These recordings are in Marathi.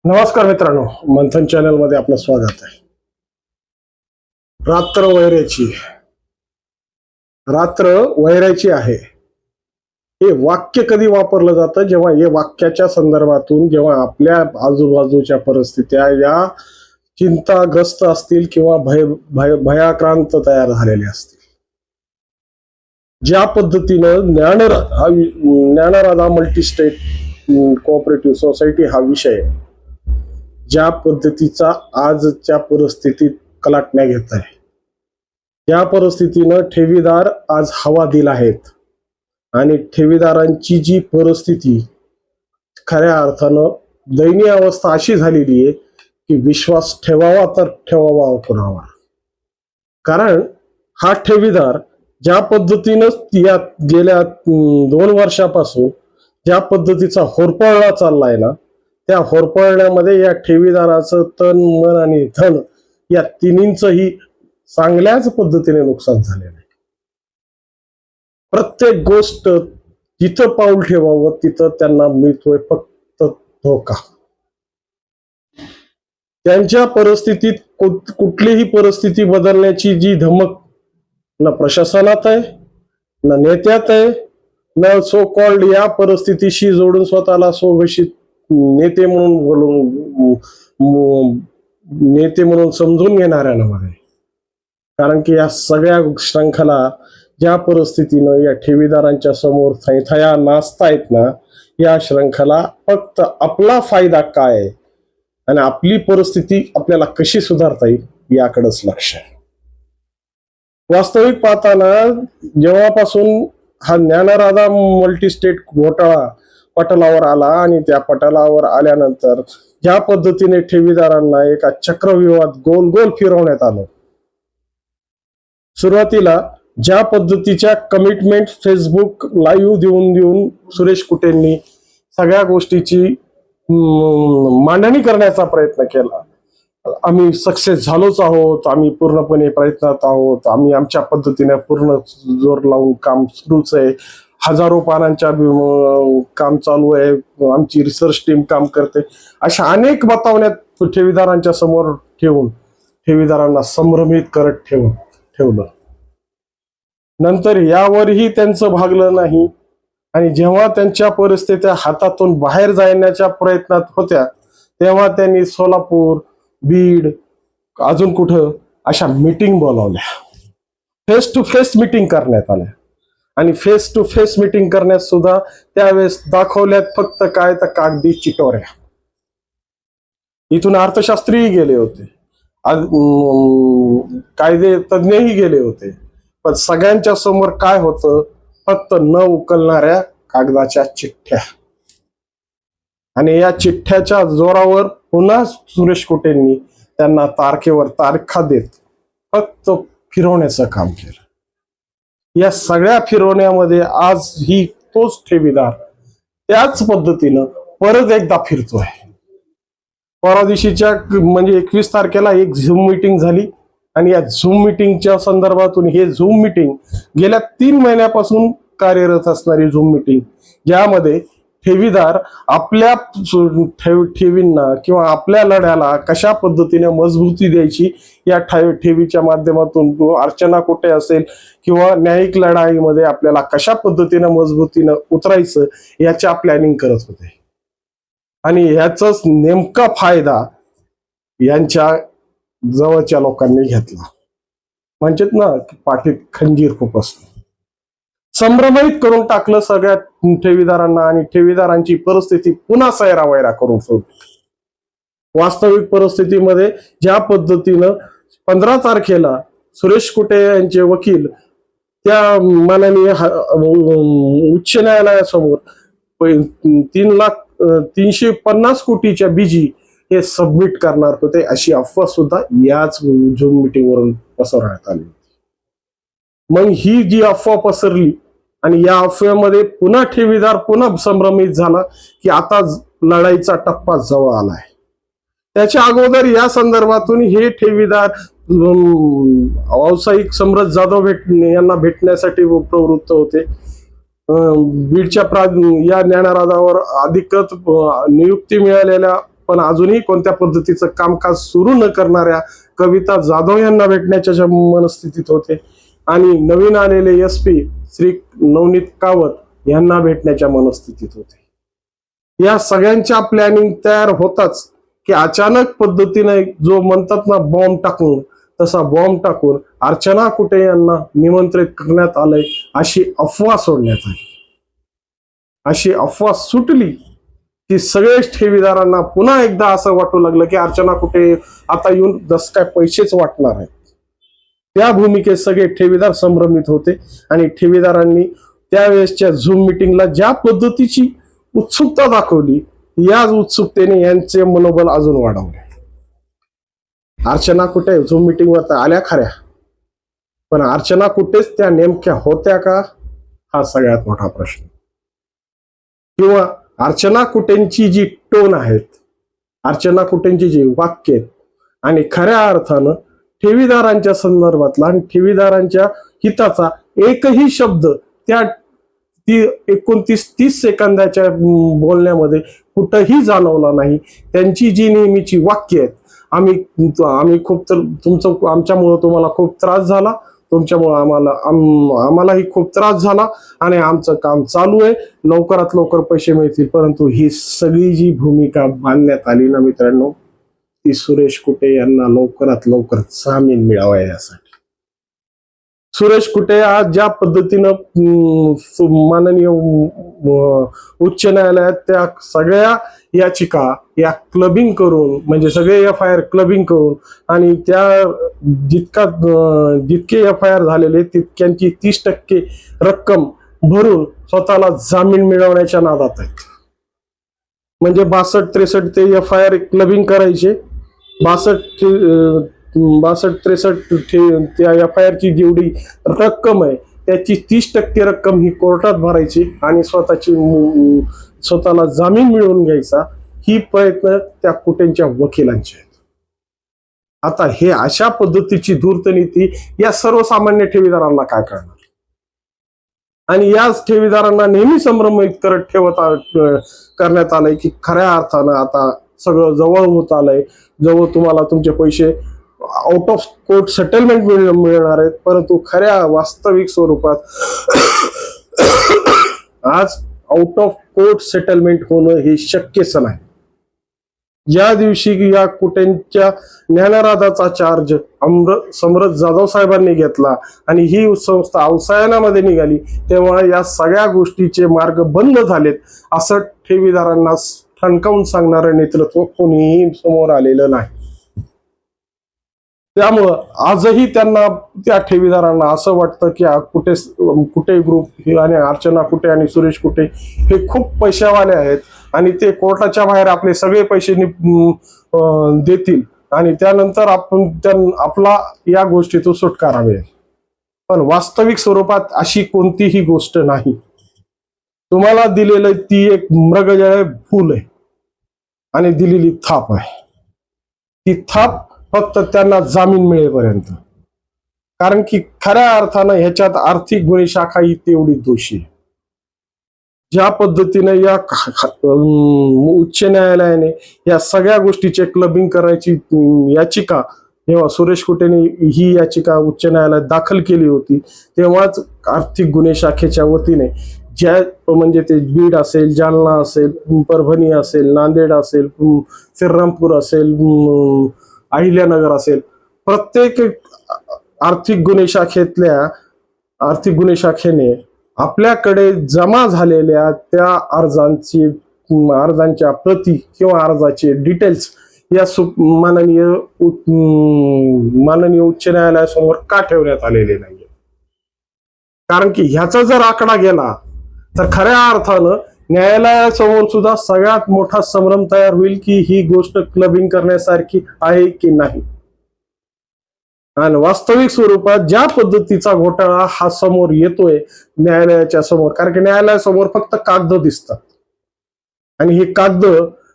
नमस्कार मित्रांनो, मंथन चॅनल मध्ये आपलं स्वागत आहे. रात्र वैराची, रात्र वैराची आहे हे वाक्य कधी वापरलं जातं? जेव्हा हे वाक्याच्या संदर्भातून जेव्हा आपल्या आजूबाजूच्या परिस्थित्या या चिंताग्रस्त असतील किंवा भयाक्रांत तयार झालेले असतील. ज्या पद्धतीनं ज्ञानराधा मल्टीस्टेट कोऑपरेटिव्ह सोसायटी हा विषय ज्या पद्धतीचा आजच्या परिस्थितीत कलाटण्या घेत आहे, या परिस्थितीनं ठेवीदार आज हवालदिल आहेत आणि ठेवीदारांची जी परिस्थिती खऱ्या अर्थानं दयनीय अवस्था अशी झालेली आहे की विश्वास ठेवावा तर ठेवावा कोणावर. कारण हा ठेवीदार ज्या पद्धतीनं या गेल्या 2 वर्षापासून ज्या पद्धतीचा होरपळला चाललाय ना, त्या होरपळण्यामध्ये या ठेवीदाराचं तन मन आणि धन या तिन्हींचंही चांगल्याच पद्धतीने नुकसान झालेलं आहे. प्रत्येक गोष्ट जिथं पाऊल ठेवावं तिथं त्यांना मिळतोय फक्त धोका. त्यांच्या परिस्थितीत कुठलीही परिस्थिती बदलण्याची जी धमक न प्रशासनात आहे, न नेत्यात आहे, न सो कॉल्ड या परिस्थितीशी जोडून स्वतःला स्वघोषित नेते म्हणून समजून घेणाऱ्यांमध्ये. कारण की या सगळ्या श्रंखला ज्या परिस्थितीनं या ठेवीदारांच्या समोर थैथया नाचतायत ना, या श्रंखला फक्त आपला फायदा काय आहे आणि आपली परिस्थिती आपल्याला कशी सुधारता येईल याकडेच लक्ष आहे. वास्तविक पाहताना जेव्हापासून हा ज्ञानराधा मल्टीस्टेट घोटाळा पटलावर आला आणि त्या पटलावर आल्यानंतर ज्या पद्धतीने ठेवीदारांना एका चक्रव्यूहात गोल गोल फिरवण्यात आलं. सुरुवातीला ज्या पद्धतीच्या कमिटमेंट फेसबुक लाईव्ह देऊन सुरेश कुटेंनी सगळ्या गोष्टीची मांडणी करण्याचा प्रयत्न केला. आम्ही सक्सेस झालोच आहोत, आम्ही पूर्णपणे प्रयत्नात आहोत, आम्ही आमच्या पद्धतीने पूर्ण जोर लावून काम सुरूच आहे, हजारो पानांच्या काम चालू आहे, आमची रिसर्च टीम काम करते, अशा अनेक बतावण्यात ठेवीदारांच्या समोर ठेवून ठेवीदारांना संभ्रमित करत ठेवलं. नंतर यावरही त्यांचं भागलं नाही आणि जेव्हा त्यांच्या परिस्थित्या हातातून बाहेर जाण्याच्या प्रयत्नात होत्या तेव्हा त्यांनी सोलापूर, बीड, अजून कुठं अशा मीटिंग बोलावल्या, फेस टू फेस मीटिंग करण्यात आल्या. आणि फेस टू फेस मीटिंग करण्यात सुद्धा त्यावेळेस दाखवल्यात फक्त काय तर कागदी चिटोऱ्या. इथून अर्थशास्त्रीही गेले होते, कायदे तज्ञही गेले होते, पण सगळ्यांच्या समोर काय होतं? फक्त न उकलणाऱ्या कागदाच्या चिठ्ठ्या. आणि या चिठ्ठ्याच्या जोरावर पुन्हा सुरेश कुटेंनी त्यांना तारखेवर तारखा देत फक्त फिरवण्याचं काम केलं. या सगळ्या फिरवण्यामध्ये आज ही तोच ठेवीदार त्याच पद्धतीनं परत एकदा फिरतोय. परवा दिवशीच्या म्हणजे 21 तारखेला एक झूम मीटिंग झाली आणि या झूम मीटिंगच्या संदर्भातून हे झूम मीटिंग गेल्या 3 महिन्यापासून कार्यरत असणारी झूम मीटिंग, ज्यामध्ये ठेवीदार आपल्या ठेवींना किंवा आपल्या लढ्याला कशा पद्धतीने मजबूती द्यायची या ठेवीच्या माध्यमातून, अर्चना कुठे असेल किंवा न्यायिक लढाईमध्ये आपल्याला कशा पद्धतीने मजबूतीनं उतरायचं याच्या प्लॅनिंग करत होते. आणि ह्याचाच नेमका फायदा यांच्या जवळच्या लोकांनी घेतला. म्हणजेच ना, पाठीत खंजीर खूप असतो. संभ्रमित करून टाकलं सगळ्या ठेवीदारांना आणि ठेवीदारांची परिस्थिती पुन्हा सैरावैरा करून सोडली. वास्तविक परिस्थितीमध्ये ज्या पद्धतीनं 15 तारखेला सुरेश कुटे यांचे वकील त्या माननीय उच्च न्यायालयासमोर 3,350 कोटीच्या बीजी हे सबमिट करणार होते, अशी अफवा सुद्धा याच झूम मीटिंग वरून पसरवण्यात आली. मग ही जी अफवा पसरली आणि या अफवेमध्ये पुन्हा ठेवीदार पुन्हा संभ्रमित झाला की आता लढाईचा टप्पा जवळ आलाय. त्याच्या अगोदर या संदर्भातून हे ठेवीदार व्यावसायिक सम्राट जाधव यांना भेटण्यासाठी प्रवृत्त होते. बीडच्या या ज्ञानराधावर अधिकृत नियुक्ती मिळालेल्या पण अजूनही कोणत्या पद्धतीचं कामकाज सुरू न करणाऱ्या कविता जाधव यांना भेटण्याच्या मनस्थितीत होते आणि नवीन आलेले SP श्री नवनीत कावत यांना भेटण्याच्या मनस्थितीत होते। या सगळ्यांच्या प्लॅनिंग तयार होताच की अचानक पद्धतीने जो म्हणतात ना बॉम्ब टाकून, तसा बॉम्ब टाकून अर्चना कुटे यांना निमंत्रित करण्यात आलंय अशी अफवा सोडण्यात आली। अशी अफवा सुटली की सगळेच ठेवीदारांना पुन्हा एकदा असं वाटू लागलं की अर्चना कुटे आता येऊन जस काय पैसेच वाटणार आहेत। त्या भूमिकेत सगळे ठेवीदार संभ्रमित होते आणि ठेवीदारांनी त्यावेळेसच्या झूम मिटिंगला ज्या पद्धतीची उत्सुकता दाखवली, याच उत्सुकतेने यांचे मनोबल अजून वाढवले। अर्चना कुटे झूम मिटिंगवर आल्या खऱ्या, पण अर्चना कुटेच त्या नेमक्या होत्या का, हा सगळ्यात मोठा प्रश्न। किंवा अर्चना कुटेंची जी टोन आहेत, अर्चना कुटेंची जी वाक्य आहेत आणि खऱ्या अर्थानं ठेवीदारांच्या संदर्भातला आणि ठेवीदारांच्या हिताचा एकही शब्द त्या 29-30 सेकंदाच्या बोलण्यामध्ये कुठंही जाणवला नाही। त्यांची जी नेहमीची वाक्य आहेत, आम्ही खूप तुमचं आमच्यामुळं तुम्हाला खूप त्रास झाला, तुमच्यामुळं आम्हालाही खूप त्रास झाला आणि आमचं काम चालू आहे, लवकरात लवकर पैसे मिळतील। परंतु ही सगळी जी भूमिका बांधण्यात आली ना मित्रांनो, ती सुरेश कुटे यांना लवकरात लवकर जामीन मिळावा यासाठी। सुरेश कुटे आज ज्या पद्धतीनं माननीय उच्च न्यायालयात त्या सगळ्या याचिका या क्लबिंग करून, म्हणजे सगळे FIR क्लबिंग करून आणि त्या जितके FIR झालेले तितक्यांची 30% रक्कम भरून स्वतःला जामीन मिळवण्याच्या नादात आहेत। म्हणजे 62-63 ते FIR क्लबिंग करायचे, 62-63 त्या FIR ची जेवढी रक्कम आहे त्याची 30% रक्कम ही कोर्टात भरायची आणि स्वतःला जामीन मिळवून घ्यायचा, ही प्रयत्न त्या कुटेंच्या वकिलांचे आहेत। आता हे अशा पद्धतीची धूर्त नीती या सर्वसामान्य ठेवीदारांना काय करणार, आणि याच ठेवीदारांना नेहमी संभ्रमित करण्यात आलंय की खऱ्या अर्थानं आता सगळं जवळ होत आलंय, जवळ तुम्हाला तुमचे पैसे आउट ऑफ कोर्ट सेटलमेंट मिळणार आहेत। परंतु खऱ्या वास्तविक स्वरूपात आज आउट ऑफ कोर्ट सेटलमेंट होणं हे शक्यच नाही। ज्या दिवशी या कुटेंच्या ज्ञानराधाचा चार्ज समरथ जाधव साहेबांनी घेतला आणि ही संस्था अवसायनामध्ये निघाली, तेव्हा या सगळ्या गोष्टीचे मार्ग बंद झालेत असं ठेवीदारांना ठणकावून सांगणारं नेतृत्व कोणीही समोर आलेलं नाही। त्यामुळं आजही त्यांना, त्या ठेवीदारांना असं वाटतं की कुटे ग्रुप आणि अर्चना कुटे आणि सुरेश कुटे हे खूप पैशावाले आहेत आणि ते कोर्टाच्या बाहेर आपले सगळे पैसे देतील आणि त्यानंतर आपला या गोष्टीतून सुटकारा मिळेल। पण वास्तविक स्वरूपात अशी कोणतीही गोष्ट नाही। तुम्हाला दिलेलं ती एक मृगजळ फूल आहे आणि दिलेली थाप आहे, ती थाप फक्त त्यांना जामीन मिळेपर्यंत। कारण की खऱ्या अर्थानं ह्याच्यात आर्थिक गुन्हे शाखा ही तेवढी दोषी आहे। ज्या पद्धतीने या उच्च न्यायालयाने या सगळ्या गोष्टीचे क्लबिंग करायची याचिका जेव्हा सुरेश कुटेने ही याचिका उच्च न्यायालयात दाखल केली होती, तेव्हाच आर्थिक गुन्हे शाखेच्या वतीने ज्या म्हणजे ते बीड असेल, जालना असेल, परभणी असेल, नांदेड असेल, श्रीरामपूर असेल, अहिल्यानगर असेल, प्रत्येक आर्थिक गुन्हे शाखेने आपल्याकडे जमा झालेल्या त्या अर्जांच्या प्रती किंवा अर्जाचे डिटेल्स या माननीय उच्च न्यायालयासमोर का ठेवण्यात आलेले नाही। कारण की ह्याचा जर आकडा गेला तर खऱ्या अर्थानं न्यायालयासमोर सुद्धा सगळ्यात मोठा संभ्रम तयार होईल की ही गोष्ट क्लबिंग करण्यासारखी आहे की नाही। आणि वास्तविक स्वरूपात ज्या पद्धतीचा घोटाळा हा समोर येतोय न्यायालयाच्या समोर, कारण की न्यायालयासमोर फक्त कागद दिसतात आणि हे कागद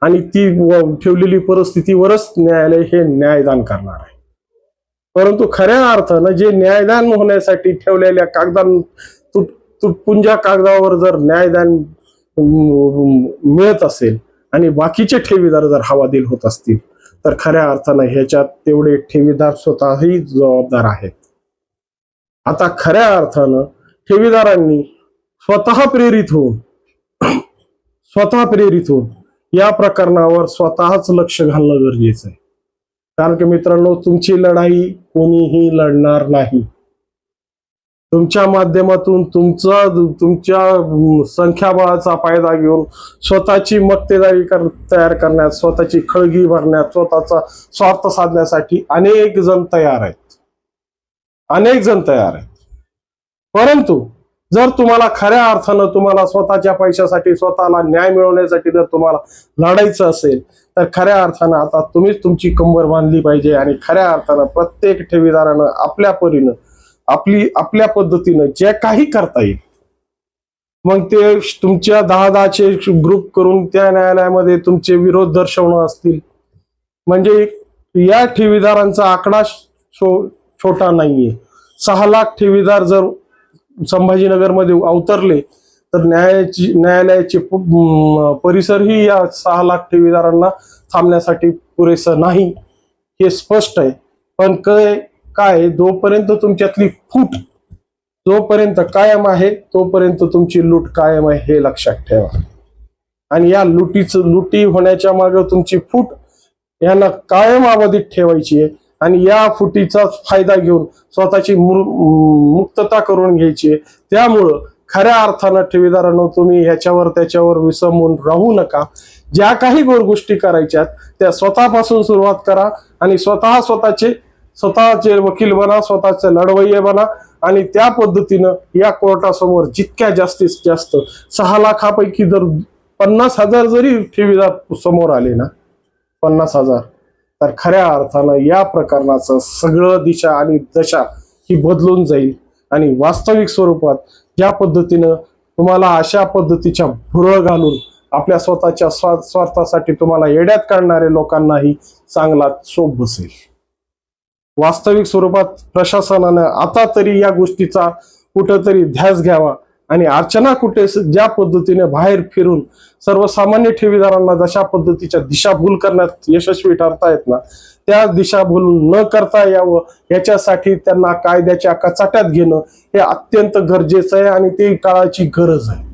आणि ती ठेवलेली परिस्थितीवरच न्यायालय हे न्यायदान करणार आहे। परंतु खऱ्या अर्थानं जे न्यायदान होण्यासाठी ठेवलेल्या तुटपुंज्या कागदावर जर न्यायदान मिळत असेल आणि बाकीचे ठेवीदार जर हवालदिल होत असतील तर खऱ्या अर्थानं ह्याच्यात तेवढे ठेवीदार स्वतःही जबाबदार आहेत. आता खऱ्या अर्थानं ठेवीदारांनी स्वतः प्रेरित होऊन या प्रकरणावर स्वतःच लक्ष घालणं गरजेचं आहे. कारण की मित्रांनो, तुमची लढाई कोणीही लढणार नाही. तुमच्या माध्यमातून तुमच्या संख्याबळाचा फायदा घेऊन स्वतःची मक्तेदारी तयार करण्यात, स्वतःची खळगी भरण्यात, स्वतःचा स्वार्थ साधण्यासाठी अनेक जण तयार आहेत. परंतु जर तुम्हाला खऱ्या अर्थानं तुम्हाला स्वतःच्या पैशासाठी, स्वतःला न्याय मिळवण्यासाठी जर तुम्हाला लढायचं असेल तर खऱ्या अर्थानं आता तुम्हीच तुमची कंबर बांधली पाहिजे आणि खऱ्या अर्थानं प्रत्येक ठेवीदारानं आपल्या परीनं आपल्या पद्धतीनं जे काही करता येईल, मग ते तुमच्या 10-10चे ग्रुप करून त्या न्यायालयामध्ये तुमचे विरोध दर्शवणं असतील. म्हणजे या ठेवीदारांचा आकडा छोटा नाहीये. 6 लाख ठेवीदार जर संभाजीनगरमध्ये अवतरले तर न्यायालयाचे परिसरही या 6 लाख ठेवीदारांना थांबण्यासाठी पुरेसं नाही, हे स्पष्ट आहे. पण काय जोपर्यंत तुमच्यातली फूट जोपर्यंत कायम आहे तोपर्यंत तुमची लूट कायम आहे, हे लक्षात ठेवा. आणि या लुटी होण्याच्या मागे तुमची फूट यांना कायम अबाधित ठेवायची आहे आणि या फुटीचा फायदा घेऊन स्वतःची मुक्तता करून घ्यायची आहे. त्यामुळं खऱ्या अर्थानं ठेवीदारांनो, तुम्ही ह्याच्यावर त्याच्यावर विसंबून राहू नका. ज्या काही गोष्टी करायच्यात त्या स्वतःपासून सुरुवात करा आणि स्वतःचे वकील बना, स्वतःचे लढवय्ये बना आणि त्या पद्धतीनं या कोर्टासमोर जितक्या जास्तीत जास्त 6 लाखापैकी जर 50,000 जरी ठेवीदार समोर आले ना, 50,000, तर खऱ्या अर्थानं या प्रकरणाचं सगळं दिशा आणि दशा ही बदलून जाईल. आणि वास्तविक स्वरूपात ज्या पद्धतीनं तुम्हाला अशा पद्धतीच्या भुरळ घालून आपल्या स्वतःच्या स्वार्थासाठी तुम्हाला येड्यात काढणाऱ्या लोकांनाही चांगला चोप बसेल. वास्तविक स्वरूपात प्रशासनानं आता तरी या गोष्टीचा कुठंतरी ध्यास घ्यावा आणि अर्चना कुटे ज्या पद्धतीने बाहेर फिरून सर्वसामान्य ठेवीदारांना जशा पद्धतीच्या दिशाभूल करण्यात यशस्वी ठरतायत ना, त्या दिशाभूल न करता यावं याच्यासाठी त्यांना कायद्याच्या कचाट्यात घेणं हे अत्यंत गरजेचं आहे आणि ते काळाची गरज आहे.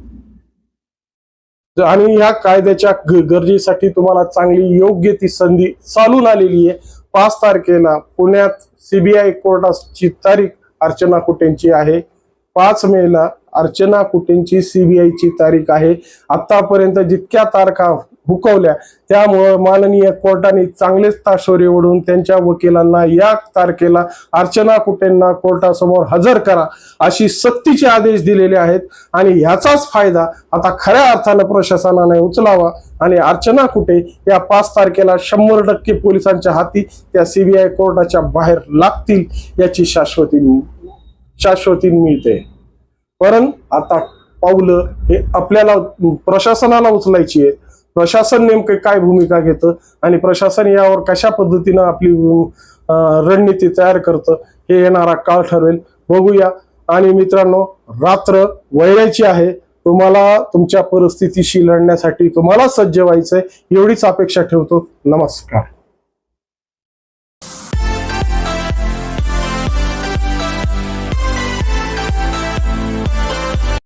आणि या कायद्याच्या गरजेसाठी तुम्हाला चांगली योग्य ती संधी चालून आलेली आहे. 5 तारखेला पुण्यात सीबीआय कोर्टाची तारीख अर्चना कुटेंची आहे. 5 मेला अर्चना कुटेंची सीबीआयची तारीख आहे. आतापर्यंत जितक्या तारखा हुकवल्या त्यामुळे माननीय कोर्टाने चांगलेच ताशोरे ओढून त्यांच्या वकिलांना या तारखेला अर्चना कुटेंना कोर्टासमोर हजर करा अशी सक्तीचे आदेश दिलेले आहेत. आणि ह्याचाच फायदा आता खऱ्या अर्थानं प्रशासनाने उचलावा आणि अर्चना कुटे या 5 तारखेला 100% पोलिसांच्या हाती त्या सीबीआय कोर्टाच्या बाहेर लागतील याची शाश्वती मिळते. परंतु आता पावलं हे आपल्याला प्रशासनाला उचलायची आहे. प्रशासन नेमकं काय भूमिका घेतं आणि प्रशासन यावर कशा पद्धतीनं आपली रणनीती तयार करतं हे येणारा काळ ठरवेल. बघूया. आणि मित्रांनो, रात्र वळायची आहे. तुम्हाला तुमच्या परिस्थितीशी लढण्यासाठी तुम्हाला सज्ज व्हायचंय एवढीच अपेक्षा ठेवतो. नमस्कार.